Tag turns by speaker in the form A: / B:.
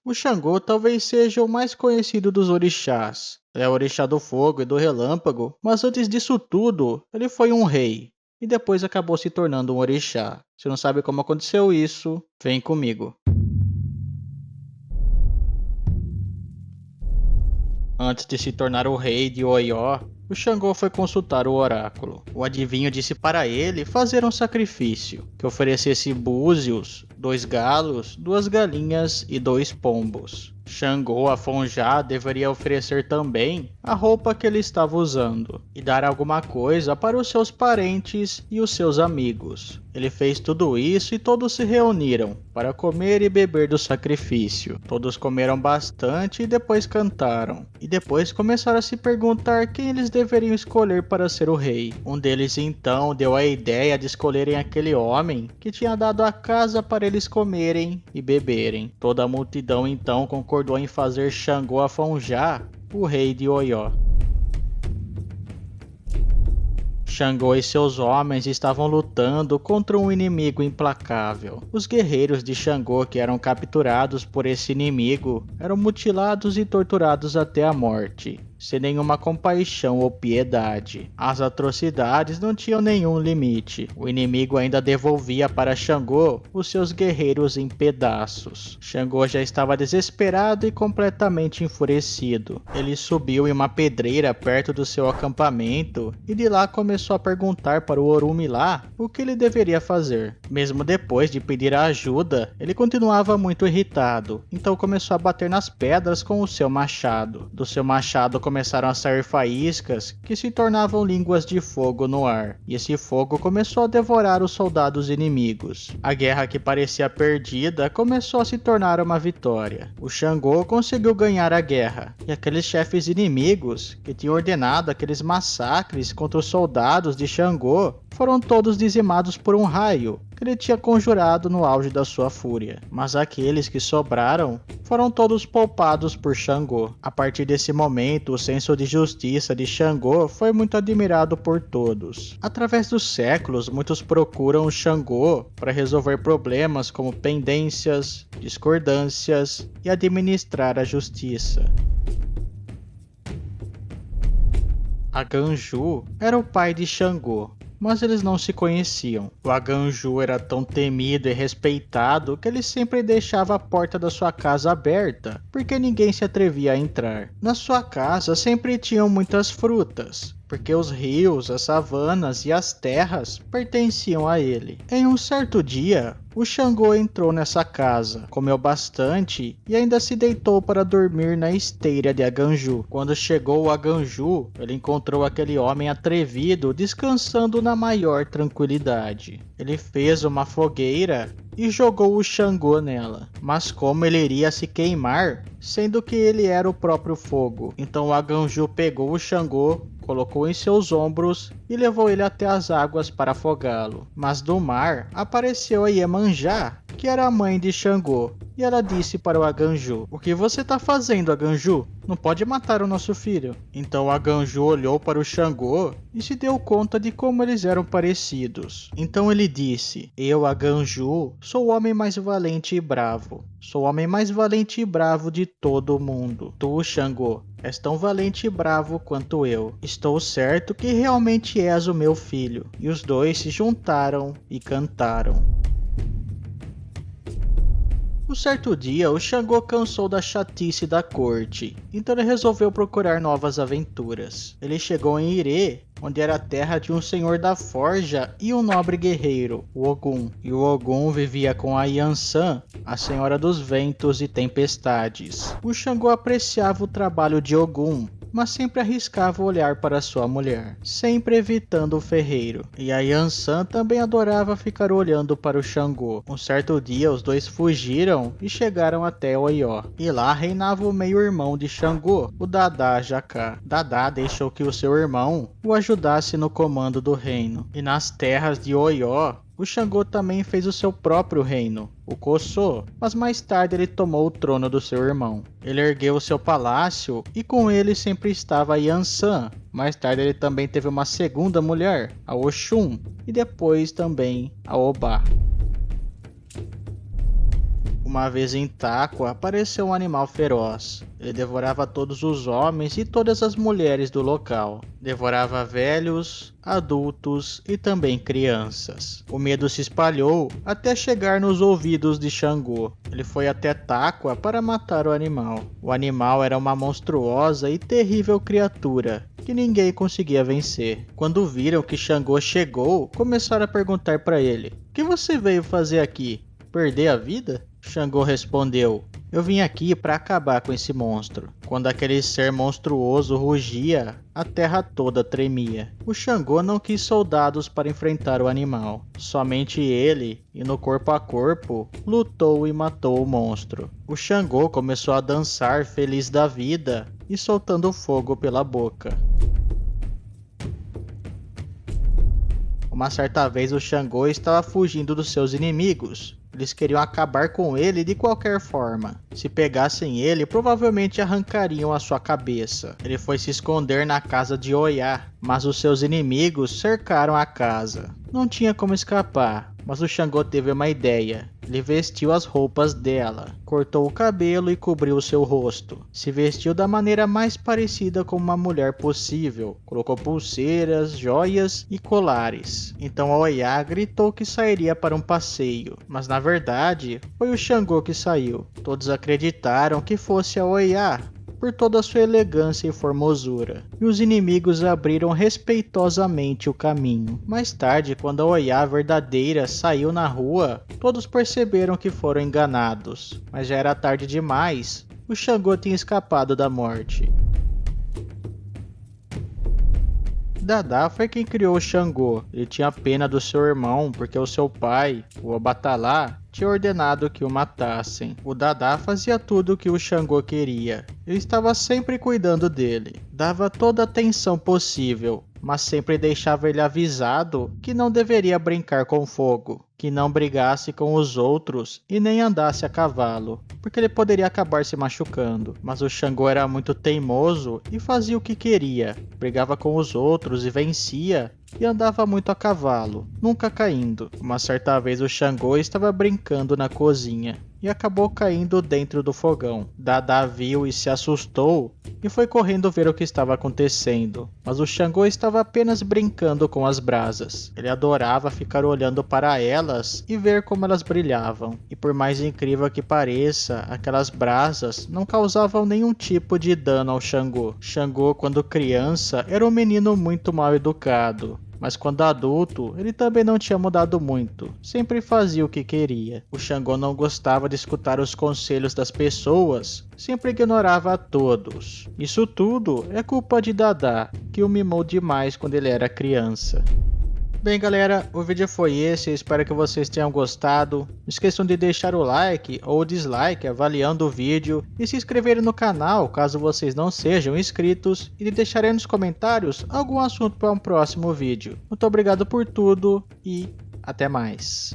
A: O Xangô talvez seja o mais conhecido dos orixás. É o orixá do fogo e do relâmpago, mas antes disso tudo, ele foi um rei. E depois acabou se tornando um orixá. Se não sabe como aconteceu isso, vem comigo. Antes de se tornar o rei de Oió, o Xangô foi consultar o oráculo. O adivinho disse para ele fazer um sacrifício, que oferecesse búzios, 2 galos, 2 galinhas e 2 pombos. Xangô Afonjá deveria oferecer também a roupa que ele estava usando e dar alguma coisa para os seus parentes e os seus amigos. Ele fez tudo isso e todos se reuniram para comer e beber do sacrifício. Todos comeram bastante e depois cantaram. E depois começaram a se perguntar quem eles deveriam escolher para ser o rei. Um deles então deu a ideia de escolherem aquele homem que tinha dado a casa para eles comerem e beberem. Toda a multidão então concordou em fazer Xangô Afonjá o rei de Oió. Xangô e seus homens estavam lutando contra um inimigo implacável. Os guerreiros de Xangô que eram capturados por esse inimigo eram mutilados e torturados até a morte, sem nenhuma compaixão ou piedade. As atrocidades não tinham nenhum limite. O inimigo ainda devolvia para Xangô os seus guerreiros em pedaços. Xangô já estava desesperado e completamente enfurecido. Ele subiu em uma pedreira perto do seu acampamento e de lá começou a perguntar para o Orumilá o que ele deveria fazer. Mesmo depois de pedir ajuda, ele continuava muito irritado, então começou a bater nas pedras com o seu machado. Do seu machado começaram a sair faíscas que se tornavam línguas de fogo no ar, e esse fogo começou a devorar os soldados inimigos. A guerra que parecia perdida começou a se tornar uma vitória. O Xangô conseguiu ganhar a guerra, e aqueles chefes inimigos que tinham ordenado aqueles massacres contra os soldados de Xangô foram todos dizimados por um raio que ele tinha conjurado no auge da sua fúria. Mas aqueles que sobraram foram todos poupados por Xangô. A partir desse momento, o senso de justiça de Xangô foi muito admirado por todos. Através dos séculos, muitos procuram Xangô para resolver problemas como pendências, discordâncias e administrar a justiça. Aganju era o pai de Xangô, mas eles não se conheciam. O Aganju era tão temido e respeitado que ele sempre deixava a porta da sua casa aberta, porque ninguém se atrevia a entrar. Na sua casa sempre tinham muitas frutas, porque os rios, as savanas e as terras pertenciam a ele. Em um certo dia, o Xangô entrou nessa casa, comeu bastante e ainda se deitou para dormir na esteira de Aganju. Quando chegou o Aganju, ele encontrou aquele homem atrevido descansando na maior tranquilidade. Ele fez uma fogueira e jogou o Xangô nela. Mas como ele iria se queimar, sendo que ele era o próprio fogo? Então o Aganju pegou o Xangô, colocou em seus ombros e levou ele até as águas para afogá-lo. Mas do mar apareceu a Iemanjá, que era a mãe de Xangô, e ela disse para o Aganju: "O que você está fazendo, Aganju? Não pode matar o nosso filho." Então o Aganju olhou para o Xangô e se deu conta de como eles eram parecidos. Então ele disse: "Eu, Aganju, sou o homem mais valente e bravo. Sou o homem mais valente e bravo de todo o mundo. Tu, Xangô, és tão valente e bravo quanto eu. Estou certo que realmente és o meu filho." E os dois se juntaram e cantaram. Um certo dia, o Xangô cansou da chatice da corte, então ele resolveu procurar novas aventuras. Ele chegou em Irê, onde era a terra de um senhor da forja e um nobre guerreiro, o Ogum. E o Ogum vivia com a Yansan, a senhora dos ventos e tempestades. O Xangô apreciava o trabalho de Ogum, mas sempre arriscava olhar para sua mulher, sempre evitando o ferreiro. E a Yansan também adorava ficar olhando para o Xangô. Um certo dia, os dois fugiram e chegaram até Oió. E lá reinava o meio-irmão de Xangô, o Dadá Jacá. Dadá deixou que o seu irmão o ajudasse no comando do reino. E nas terras de Oió, o Xangô também fez o seu próprio reino, o Cossô, mas mais tarde ele tomou o trono do seu irmão. Ele ergueu o seu palácio e com ele sempre estava a Yansan. Mais tarde ele também teve uma segunda mulher, a Oxum, e depois também a Obá. Uma vez em Taco, apareceu um animal feroz. Ele devorava todos os homens e todas as mulheres do local. Devorava velhos, adultos e também crianças. O medo se espalhou até chegar nos ouvidos de Xangô. Ele foi até Taco para matar o animal. O animal era uma monstruosa e terrível criatura que ninguém conseguia vencer. Quando viram que Xangô chegou, começaram a perguntar para ele: "O que você veio fazer aqui? Perder a vida?" Xangô respondeu: "Eu vim aqui para acabar com esse monstro." Quando aquele ser monstruoso rugia, a terra toda tremia. O Xangô não quis soldados para enfrentar o animal. Somente ele, e no corpo a corpo, lutou e matou o monstro. O Xangô começou a dançar feliz da vida e soltando fogo pela boca. Uma certa vez o Xangô estava fugindo dos seus inimigos. Eles queriam acabar com ele de qualquer forma. Se pegassem ele, provavelmente arrancariam a sua cabeça. Ele foi se esconder na casa de Oiá, mas os seus inimigos cercaram a casa. Não tinha como escapar, mas o Xangô teve uma ideia. Ele vestiu as roupas dela, cortou o cabelo e cobriu o seu rosto. Se vestiu da maneira mais parecida com uma mulher possível. Colocou pulseiras, joias e colares. Então Oiá gritou que sairia para um passeio, mas na verdade foi o Xangô que saiu. Todos acreditaram que fosse a Oiá, por toda a sua elegância e formosura, e os inimigos abriram respeitosamente o caminho. Mais tarde, quando a Oiá verdadeira saiu na rua, todos perceberam que foram enganados, mas já era tarde demais. O Xangô tinha escapado da morte. Dadá foi quem criou o Xangô. Ele tinha pena do seu irmão porque o seu pai, o Obatalá, tinha ordenado que o matassem. O Dadá fazia tudo o que o Xangô queria. Ele estava sempre cuidando dele. Dava toda a atenção possível, mas sempre deixava ele avisado que não deveria brincar com fogo, que não brigasse com os outros e nem andasse a cavalo, porque ele poderia acabar se machucando. Mas o Xangô era muito teimoso e fazia o que queria. Brigava com os outros e vencia, e andava muito a cavalo, nunca caindo. Uma certa vez o Xangô estava brincando na cozinha e acabou caindo dentro do fogão. Dadá viu e se assustou e foi correndo ver o que estava acontecendo. Mas o Xangô estava apenas brincando com as brasas. Ele adorava ficar olhando para elas e ver como elas brilhavam. E por mais incrível que pareça, aquelas brasas não causavam nenhum tipo de dano ao Xangô. Xangô, quando criança, era um menino muito mal educado. Mas quando adulto, ele também não tinha mudado muito, sempre fazia o que queria. O Xangô não gostava de escutar os conselhos das pessoas, sempre ignorava a todos. Isso tudo é culpa de Dadá, que o mimou demais quando ele era criança. Bem galera, o vídeo foi esse, eu espero que vocês tenham gostado. Não esqueçam de deixar o like ou dislike avaliando o vídeo e se inscreverem no canal caso vocês não sejam inscritos e de deixarem nos comentários algum assunto para um próximo vídeo. Muito obrigado por tudo e até mais.